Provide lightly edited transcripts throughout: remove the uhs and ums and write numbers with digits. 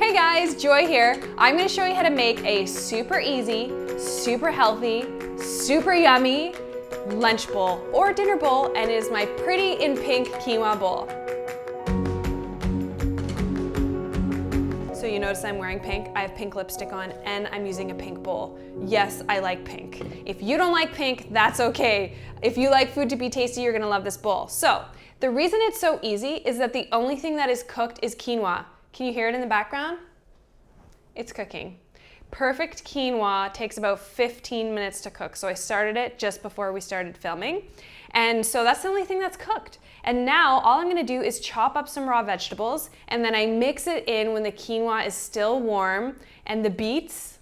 Hey guys, Joy here. I'm going to show you how to make a super easy, super healthy, super yummy lunch bowl or dinner bowl, and it is my pretty in pink quinoa bowl. So you notice I'm wearing pink, I have pink lipstick on, and I'm using a pink bowl. Yes, I like pink. If you don't like pink, that's okay. If you like food to be tasty, you're gonna love this bowl. So the reason it's so easy is that the only thing that is cooked is quinoa. Can you hear it in the background? It's cooking. Perfect quinoa takes about 15 minutes to cook. So I started it just before we started filming. And so that's the only thing that's cooked. And now all I'm gonna do is chop up some raw vegetables, and then I mix it in when the quinoa is still warm. And the beets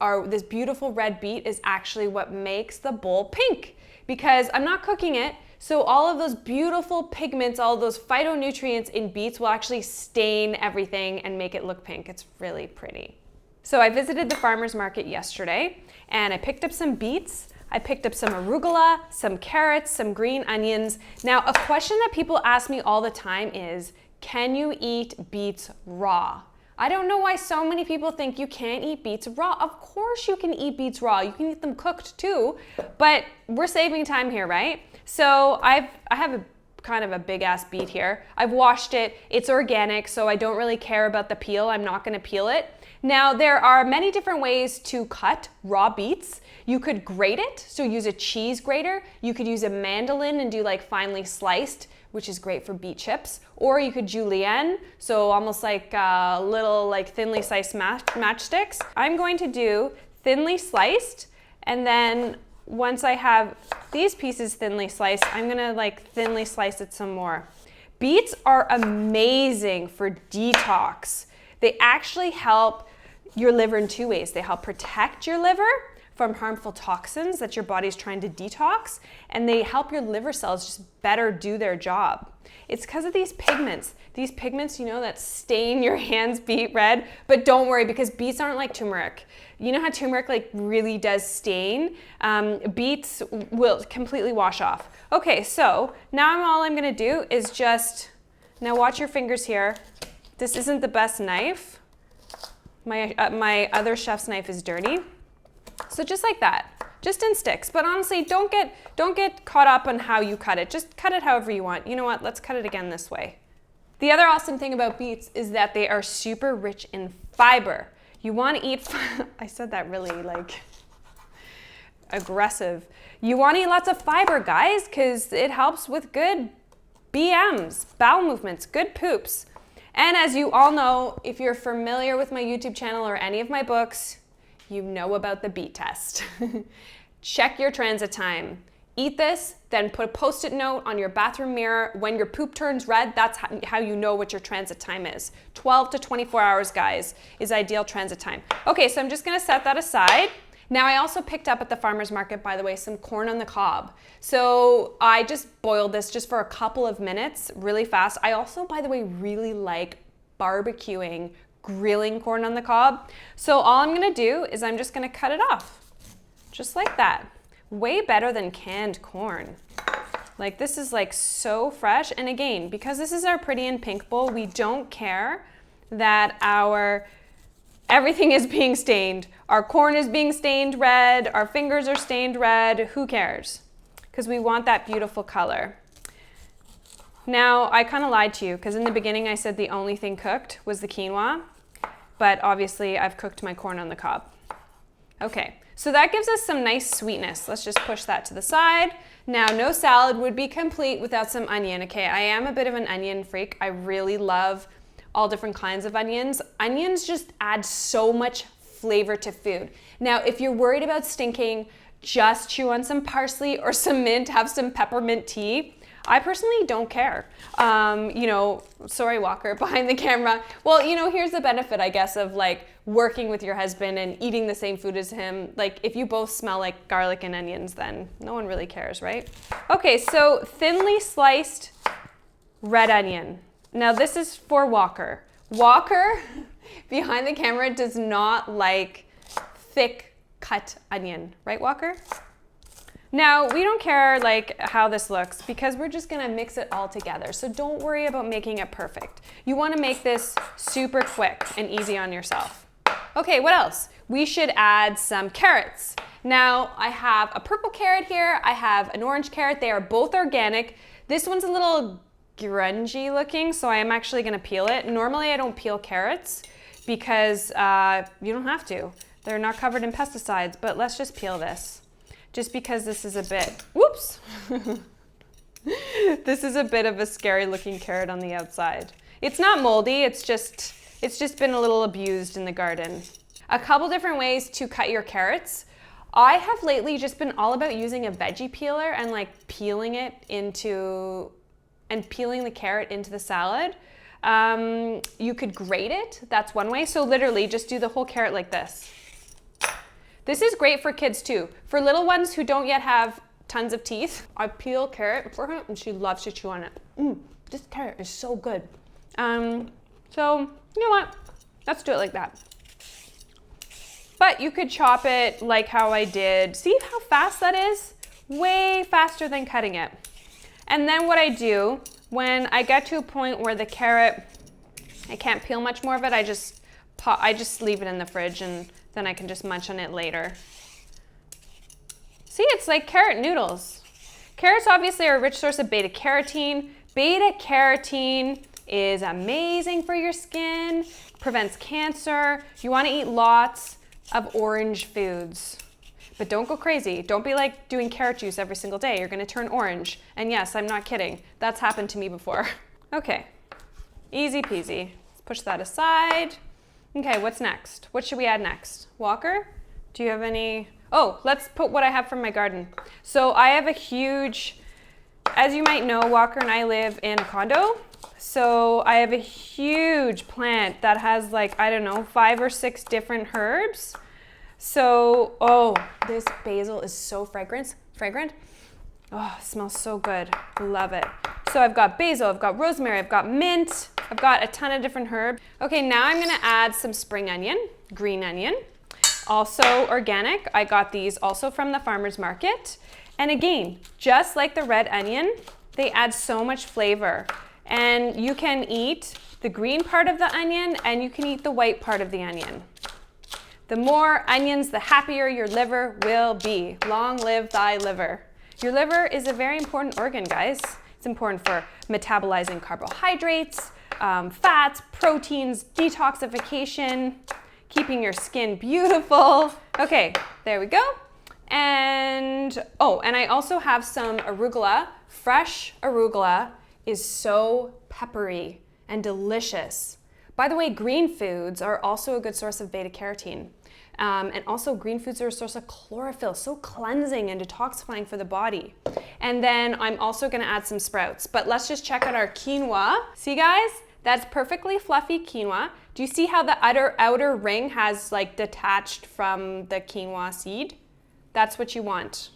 are, this beautiful red beet is actually what makes the bowl pink, because I'm not cooking it. So all of those beautiful pigments, all of those phytonutrients in beets will actually stain everything and make it look pink. It's really pretty. So I visited the farmer's market yesterday and I picked up some beets, I picked up some arugula, some carrots, some green onions. Now, a question that people ask me all the time is, can you eat beets raw? I don't know why so many people think you can't eat beets raw. Of course you can eat beets raw. You can eat them cooked too, but we're saving time here, right? So I have a kind of a big ass beet here. I've washed it. It's organic, so I don't really care about the peel. I'm not gonna peel it. Now, there are many different ways to cut raw beets. You could grate it, so use a cheese grater. You could use a mandolin and do like finely sliced, which is great for beet chips. Or you could julienne, so almost like little like thinly sliced matchsticks. I'm going to do thinly sliced, and then once I have these pieces thinly sliced, I'm gonna like thinly slice it some more. Beets are amazing for detox. They actually help your liver in two ways. They help protect your liver from harmful toxins that your body's trying to detox, and they help your liver cells just better do their job. It's because of these pigments. These pigments, you know, that stain your hands beet red, but don't worry, because beets aren't like turmeric. You know how turmeric like really does stain? Beets will completely wash off. Okay, so now all I'm gonna do is just, now watch your fingers here. This isn't the best knife. My other chef's knife is dirty. So just like that, just in sticks. But honestly, don't get caught up on how you cut it. Just cut it however you want. You know what? Let's cut it again this way. The other awesome thing about beets is that they are super rich in fiber. You want to eat, I said that really like aggressive. You want to eat lots of fiber, guys, because it helps with good BMs, bowel movements, good poops. And as you all know, if you're familiar with my YouTube channel or any of my books, you know about the beet test. Check your transit time. Eat this, then put a Post-it note on your bathroom mirror. When your poop turns red, that's how you know what your transit time is. 12 to 24 hours, guys, is ideal transit time. Okay, so I'm just gonna set that aside. Now, I also picked up at the farmer's market, by the way, some corn on the cob. So I just boiled this just for a couple of minutes, really fast. I also, by the way, really like barbecuing, grilling corn on the cob. So all I'm gonna do is I'm just gonna cut it off, just like that. Way better than canned corn. Like, this is like so fresh. And again, because this is our pretty in pink bowl, we don't care that everything is being stained. Our corn is being stained red, our fingers are stained red, who cares? Because we want that beautiful color. Now, I kind of lied to you, because in the beginning I said the only thing cooked was the quinoa, but obviously I've cooked my corn on the cob. Okay, so that gives us some nice sweetness. Let's just push that to the side. Now, no salad would be complete without some onion. Okay, I am a bit of an onion freak. I really love all different kinds of onions. Onions just add so much flavor to food. Now, if you're worried about stinking, just chew on some parsley or some mint, have some peppermint tea. I personally don't care. You know, sorry, Walker, behind the camera. Well, you know, here's the benefit, I guess, of like working with your husband and eating the same food as him. Like, if you both smell like garlic and onions, then no one really cares, right? Okay, so thinly sliced red onion. Now, this is for Walker. Walker, behind the camera, does not like thick cut onion, right, Walker? Now, we don't care like how this looks because we're just gonna mix it all together. So don't worry about making it perfect. You wanna make this super quick and easy on yourself. Okay, what else? We should add some carrots. Now, I have a purple carrot here. I have an orange carrot. They are both organic. This one's a little grungy looking, so I am actually gonna peel it. Normally, I don't peel carrots because you don't have to. They're not covered in pesticides, but let's just peel this. Just because this is a bit, whoops. This is a bit of a scary looking carrot on the outside. It's not moldy, it's just been a little abused in the garden. A couple different ways to cut your carrots. I have lately just been all about using a veggie peeler and like peeling the carrot into the salad. You could grate it, that's one way. So literally just do the whole carrot like this. This is great for kids too. For little ones who don't yet have tons of teeth, I peel carrot for her and she loves to chew on it. This carrot is so good. So you know what? Let's do it like that. But you could chop it like how I did. See how fast that is? Way faster than cutting it. And then what I do, when I get to a point where the carrot, I can't peel much more of it, I just leave it in the fridge and then I can just munch on it later. See, it's like carrot noodles. Carrots obviously are a rich source of beta carotene. Beta carotene is amazing for your skin, prevents cancer. You want to eat lots of orange foods. But don't go crazy. Don't be like doing carrot juice every single day. You're gonna turn orange. And yes, I'm not kidding. That's happened to me before. Okay, easy peasy. Let's push that aside. Okay, what's next? What should we add next? Walker, do you have any? Oh, let's put what I have from my garden. So I have a huge, as you might know, Walker and I live in a condo. So I have a huge plant that has like, I don't know, 5 or 6 different herbs. So, oh, this basil is so fragrant. Oh, it smells so good. Love it. So I've got basil, I've got rosemary, I've got mint, I've got a ton of different herbs. Okay, now I'm gonna add some spring onion, green onion, also organic. I got these also from the farmer's market. And again, just like the red onion, they add so much flavor. And you can eat the green part of the onion and you can eat the white part of the onion. The more onions, the happier your liver will be. Long live thy liver. Your liver is a very important organ, guys. It's important for metabolizing carbohydrates, fats, proteins, detoxification, keeping your skin beautiful. Okay, there we go. And, oh, and I also have some arugula. Fresh arugula is so peppery and delicious. By the way, green foods are also a good source of beta carotene. And also green foods are a source of chlorophyll, so cleansing and detoxifying for the body. And then I'm also gonna add some sprouts, but let's just check out our quinoa. See guys, that's perfectly fluffy quinoa. Do you see how the outer ring has like detached from the quinoa seed? That's what you want.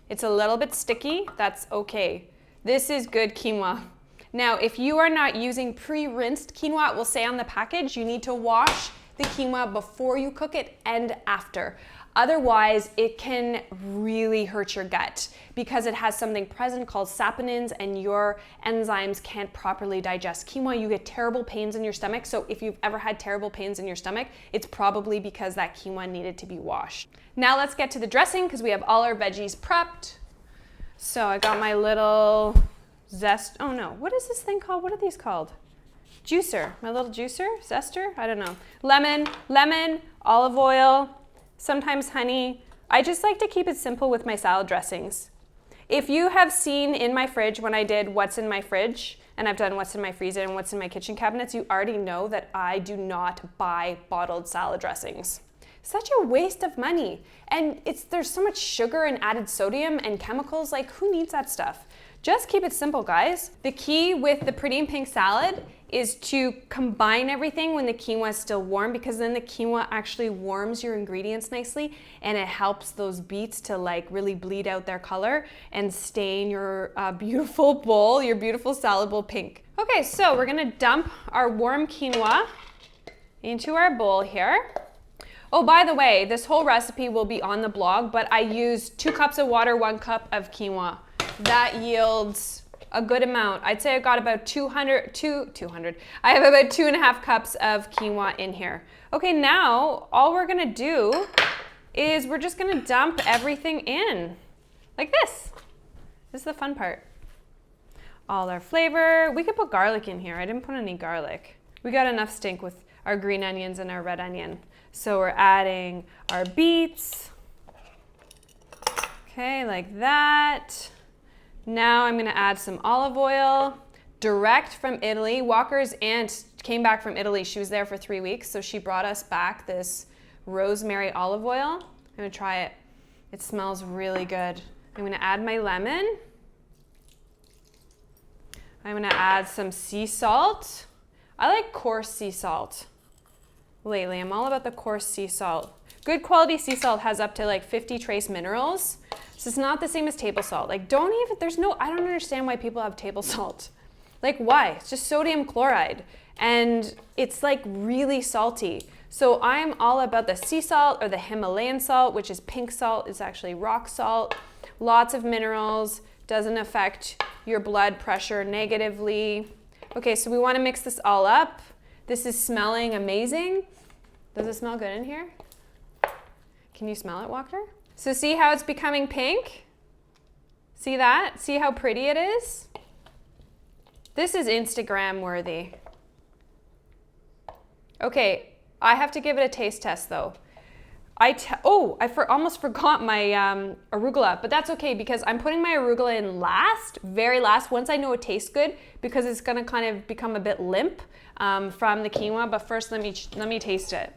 It's a little bit sticky, that's okay. This is good quinoa. Now, if you are not using pre-rinsed quinoa, it will say on the package, you need to wash the quinoa before you cook it and after. Otherwise, it can really hurt your gut because it has something present called saponins and your enzymes can't properly digest quinoa. You get terrible pains in your stomach. So if you've ever had terrible pains in your stomach, it's probably because that quinoa needed to be washed. Now let's get to the dressing because we have all our veggies prepped. So I got my little oh no, what is this thing called? What are these called? Juicer, my little juicer, zester, I don't know. Lemon, olive oil, sometimes honey. I just like to keep it simple with my salad dressings. If you have seen in my fridge when I did what's in my fridge, and I've done what's in my freezer and what's in my kitchen cabinets, you already know that I do not buy bottled salad dressings. Such a waste of money. And there's so much sugar and added sodium and chemicals, like who needs that stuff? Just keep it simple, guys. The key with the Pretty in Pink salad is to combine everything when the quinoa is still warm, because then the quinoa actually warms your ingredients nicely and it helps those beets to like really bleed out their color and stain your beautiful bowl, your beautiful salad bowl pink. Okay, so we're gonna dump our warm quinoa into our bowl here. Oh, by the way, this whole recipe will be on the blog, but I used 2 cups of water, 1 cup of quinoa. That yields a good amount. I'd say I got about 200. I have about 2.5 cups of quinoa in here. Okay, now all we're gonna do is we're just gonna dump everything in like this. This is the fun part. All our flavor. We could put garlic in here. I didn't put any garlic. We got enough stink with our green onions and our red onion. So we're adding our beets. Okay, like that. Now I'm gonna add some olive oil, direct from Italy. Walker's aunt came back from Italy. She was there for 3 weeks, so she brought us back this rosemary olive oil. I'm gonna try it. It smells really good. I'm gonna add my lemon. I'm gonna add some sea salt. I like coarse sea salt lately. I'm all about the coarse sea salt. Good quality sea salt has up to like 50 trace minerals. So it's not the same as table salt. Like I don't understand why people have table salt. Like why? It's just sodium chloride and it's like really salty. So I'm all about the sea salt or the Himalayan salt, which is pink salt. It's actually rock salt. Lots of minerals, doesn't affect your blood pressure negatively. Okay, so we wanna mix this all up. This is smelling amazing. Does it smell good in here? Can you smell it, Walker? So see how it's becoming pink? See that? See how pretty it is? This is Instagram worthy. Okay, I have to give it a taste test though. I almost forgot my arugula, but that's okay because I'm putting my arugula in last, very last, once I know it tastes good, because it's gonna kind of become a bit limp from the quinoa. But first, let me taste it.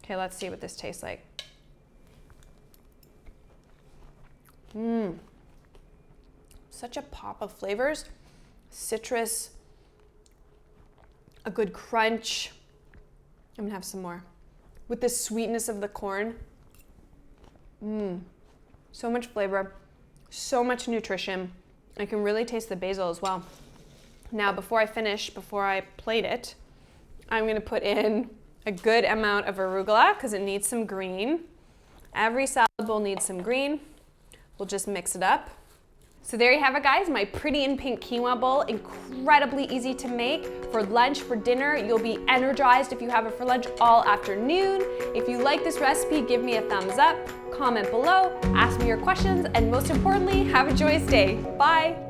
Okay, let's see what this tastes like. Such a pop of flavors, citrus, a good crunch. I'm gonna have some more. With the sweetness of the corn. So much flavor, so much nutrition. I can really taste the basil as well. Now, before I plate it, I'm gonna put in a good amount of arugula because it needs some green. Every salad bowl needs some green. We'll just mix it up. So there you have it, guys, my pretty and pink quinoa bowl. Incredibly easy to make for lunch, for dinner. You'll be energized if you have it for lunch all afternoon. If you like this recipe, give me a thumbs up, comment below, ask me your questions, and most importantly, have a joyous day. Bye.